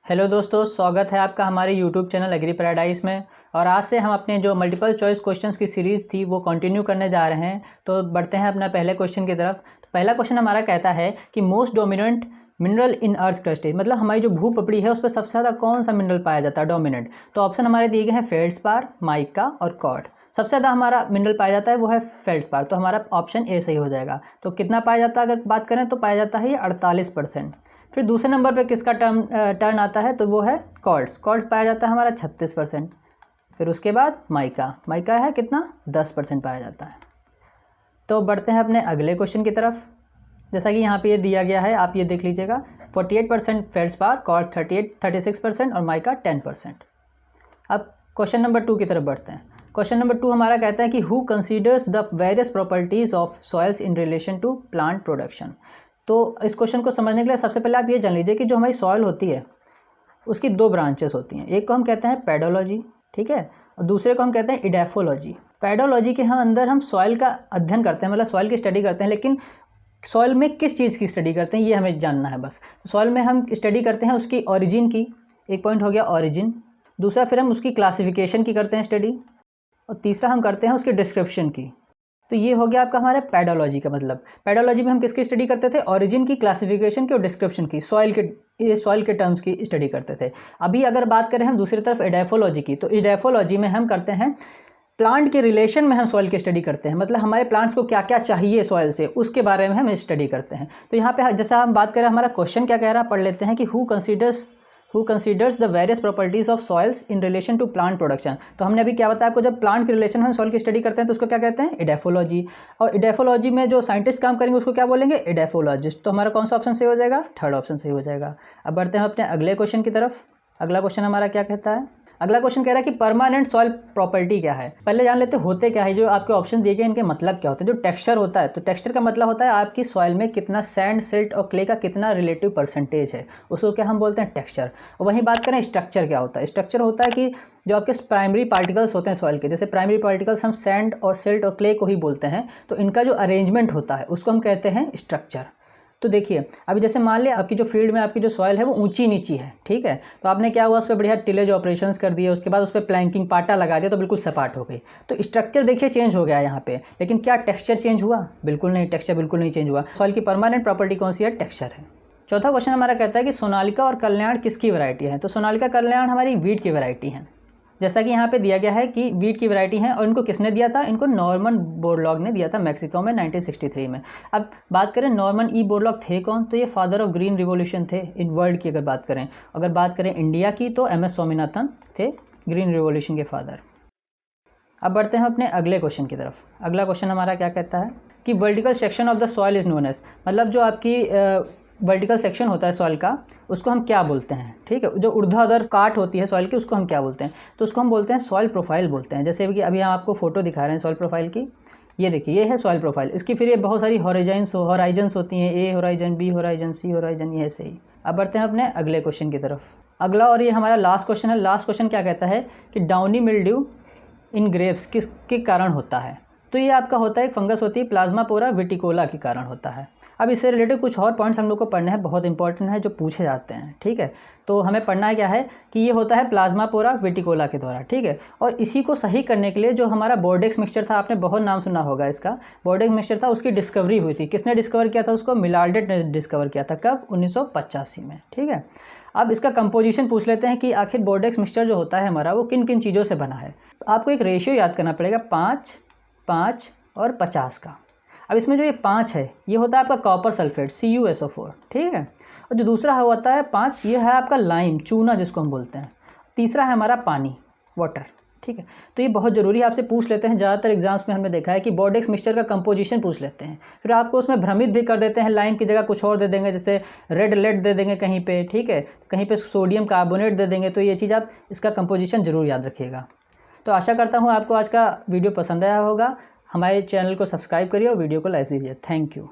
Hello दोस्तों, स्वागत है आपका हमारे यूट्यूब चैनल एग्री पैराडाइज में। और आज से हम अपने जो मल्टीपल चॉइस क्वेश्चंस की सीरीज़ थी वो कंटिन्यू करने जा रहे हैं। तो बढ़ते हैं अपना पहले क्वेश्चन की तरफ। तो पहला क्वेश्चन हमारा कहता है कि most dominant mineral in earth crust is, मतलब हमारी जो भू पपड़ी है उस पर सबसे ज़्यादा कौन सा मिनरल पाया जाता है डोमिनेंट। तो ऑप्शन हमारे दिए गए हैं फेल्ड्स्पार, माइका और कॉर्ड। सबसे ज़्यादा हमारा मिनरल पाया जाता है वो है फेल्ड्स्पार, तो हमारा ऑप्शन ए सही हो जाएगा। तो कितना पाया जाता है अगर बात करें तो पाया जाता है ये 48%। फिर दूसरे नंबर पे किसका टर्न आता है तो वो है कॉर्ड्स पाया जाता है हमारा 36%। फिर उसके बाद माइका है कितना 10% पाया जाता है। तो बढ़ते हैं अपने अगले क्वेश्चन की तरफ। जैसा कि यहाँ पे ये दिया गया है, आप ये देख लीजिएगा। 48% फेल्ड्स्पार, कॉर्ड 36% और माइका 10%। अब क्वेश्चन नंबर 2 की तरफ बढ़ते हैं। क्वेश्चन नंबर 2 हमारा कहता है कि who considers the various properties of soils in relation to plant production. तो इस क्वेश्चन को समझने के लिए सबसे पहले आप ये जान लीजिए कि जो हमारी सॉइल होती है उसकी 2 ब्रांचेस होती हैं। एक को हम कहते हैं पेडोलॉजी, ठीक है, और दूसरे को हम कहते हैं इडेफोलॉजी। पेडोलॉजी के अंदर हम सॉइल का अध्ययन करते हैं, मतलब सॉइल की स्टडी करते हैं, लेकिन सॉइल में किस चीज़ की स्टडी करते हैं ये हमें जानना है बस। तो सॉइल में हम स्टडी करते हैं उसकी ओरिजिन की, एक पॉइंट हो गया ओरिजिन। दूसरा फिर हम उसकी क्लासिफिकेशन की करते हैं स्टडी, और तीसरा हम करते हैं उसकी डिस्क्रिप्शन की। तो ये हो गया आपका हमारे पेडोलॉजी का मतलब। पेडोलॉजी में हम किसकी स्टडी करते थे, ओरिजिन की, क्लासिफिकेशन की और डिस्क्रिप्शन की, सॉइल के टर्म्स की स्टडी करते थे। अभी अगर बात करें हम दूसरी तरफ इडेफोलॉजी की, तो इडेफोलॉजी में हम करते हैं प्लांट के रिलेशन में हम सॉइल की स्टडी करते हैं, मतलब हमारे प्लांट्स को क्या क्या चाहिए सॉइल से उसके बारे में हम स्टडी करते हैं। तो यहाँ पे जैसा हम बात करें हमारा क्वेश्चन क्या कह रहा है, पढ़ लेते हैं कि who considers the various properties of soils in relation to plant production. तो हमने अभी क्या बताया आपको, जब प्लांट के रिलेशन में हम सॉइल की स्टडी करते हैं तो उसको क्या कहते हैं, इडेफोलॉजी। और इडेफोलॉजी में जो साइंटिस्ट काम करेंगे उसको क्या बोलेंगे, इडेफोलॉजिस्ट। तो हमारा कौन सा ऑप्शन सही हो जाएगा, थर्ड ऑप्शन सही हो जाएगा। अब बढ़ते हैं अपने अगले क्वेश्चन की तरफ। अगला क्वेश्चन हमारा क्या कहता है, अगला क्वेश्चन कह रहा है कि परमानेंट सॉइल प्रॉपर्टी क्या है। पहले जान लेते होते क्या है, जो आपके ऑप्शन दिए गए इनके मतलब क्या होते हैं। जो टेक्सचर होता है, तो टेक्सचर का मतलब होता है आपकी सॉइल में कितना सैंड, सिल्ट और क्ले का कितना रिलेटिव परसेंटेज है, उसको क्या हम बोलते हैं, टेक्सचर। वहीं बात करें स्ट्रक्चर क्या होता है, स्ट्रक्चर होता है कि जो आपके प्राइमरी पार्टिकल्स होते हैं सॉइल के, जैसे प्राइमरी पार्टिकल्स हम सैंड और सिल्ट और क्ले को ही बोलते हैं, तो इनका जो अरेंजमेंट होता है उसको हम कहते हैं स्ट्रक्चर। तो देखिए अभी जैसे मान लिया आपकी जो फील्ड में आपकी जो सॉइल है वो ऊंची नीची है, ठीक है, तो आपने क्या हुआ उस पर बढ़िया टिलेज ऑपरेशंस कर दिए, उसके बाद उस पर प्लैंकिंग पाटा लगा दिया तो बिल्कुल सपाट हो गई। तो स्ट्रक्चर देखिए चेंज हो गया यहाँ पे, लेकिन क्या टेक्सचर चेंज हुआ, बिल्कुल नहीं, टेक्सचर बिल्कुल नहीं चेंज हुआ। सॉइल की परमानेंट प्रॉपर्टी कौन सी है, टेक्सचर है। चौथा क्वेश्चन हमारा कहता है कि सोनालिका और कल्याण किसकी वैरायटी है। तो सोनालिका कल्याण हमारी वीट की वैरायटी है। जैसा कि यहाँ पे दिया गया है कि वीट की वैरायटी है, और इनको किसने दिया था, इनको नॉर्मन बोरलॉग ने दिया था मैक्सिको में 1963 में। अब बात करें नॉर्मन ई बोरलॉग थे कौन, तो ये फादर ऑफ ग्रीन रिवॉल्यूशन थे इन वर्ल्ड की। अगर बात करें इंडिया की तो MS स्वामीनाथन थे ग्रीन रिवॉल्यूशन के फादर। अब बढ़ते हैं अपने अगले क्वेश्चन की तरफ। अगला क्वेश्चन हमारा क्या कहता है कि vertical section of the soil is known as, मतलब जो आपकी वर्टिकल सेक्शन होता है सॉइल का उसको हम क्या बोलते हैं, ठीक है, जो ऊर्ध्वाधर काट होती है सॉइल की उसको हम क्या बोलते हैं, तो उसको हम बोलते हैं सॉइल प्रोफाइल बोलते हैं। जैसे कि अभी हम आपको फोटो दिखा रहे हैं सॉइल प्रोफाइल की, ये देखिए ये है सॉइल प्रोफाइल। इसकी फिर ये बहुत सारी हॉराइजन्स होती हैं, ए हॉराइजन, बी हॉराइजन, सी हॉराइजन, ये ऐसे ही। अब बढ़ते हैं अपने अगले क्वेश्चन की तरफ। अगला और ये हमारा लास्ट क्वेश्चन है। लास्ट क्वेश्चन क्या कहता है कि डाउनी मिल्ड्यू इन ग्रेप्स किसके कारण होता है। तो ये आपका होता है एक फंगस होती है प्लाज्मापोरा विटिकोला के कारण होता है। अब इससे रिलेटेड कुछ और पॉइंट्स हम लोग को पढ़ने हैं, बहुत इंपॉर्टेंट है, जो पूछे जाते हैं, ठीक है। तो हमें पढ़ना है क्या है कि ये होता है प्लाज्मापोरा विटिकोला के द्वारा, ठीक है। और इसी को सही करने के लिए जो हमारा बोर्डेक्स मिक्सचर था, आपने बहुत नाम सुना होगा इसका, बोर्डेक्स मिक्सचर था, उसकी डिस्कवरी हुई थी। किसने डिस्कवर किया था उसको, मिलार्डेट ने डिस्कवर किया था। कब, 1985 में, ठीक है। अब इसका कंपोजिशन पूछ लेते हैं कि आखिर बोर्डेक्स मिक्सचर जो होता है हमारा वो किन किन चीज़ों से बना है। तो आपको एक रेशियो याद करना पड़ेगा, 5, 5 और 50 का। अब इसमें जो ये 5 है ये होता है आपका कॉपर सल्फेट CuSO4, ठीक है। और जो दूसरा होता है 5, ये है आपका लाइम, चूना जिसको हम बोलते हैं। तीसरा है हमारा पानी, वाटर, ठीक है। तो ये बहुत ज़रूरी है, आपसे पूछ लेते हैं ज़्यादातर एग्जाम्स में। हमने देखा है कि बोर्डेक्स मिक्सचर का कंपोजिशन पूछ लेते हैं, फिर आपको उसमें भ्रमित भी कर देते हैं, लाइम की जगह कुछ और दे देंगे, जैसे रेड लेड दे देंगे कहीं पे, ठीक है, कहीं पे सोडियम कार्बोनेट दे देंगे। तो ये चीज़ आप इसका कंपोजिशन ज़रूर याद रखिएगा। तो आशा करता हूँ आपको आज का वीडियो पसंद आया होगा। हमारे चैनल को सब्सक्राइब करिए और वीडियो को लाइक दीजिए। Thank you.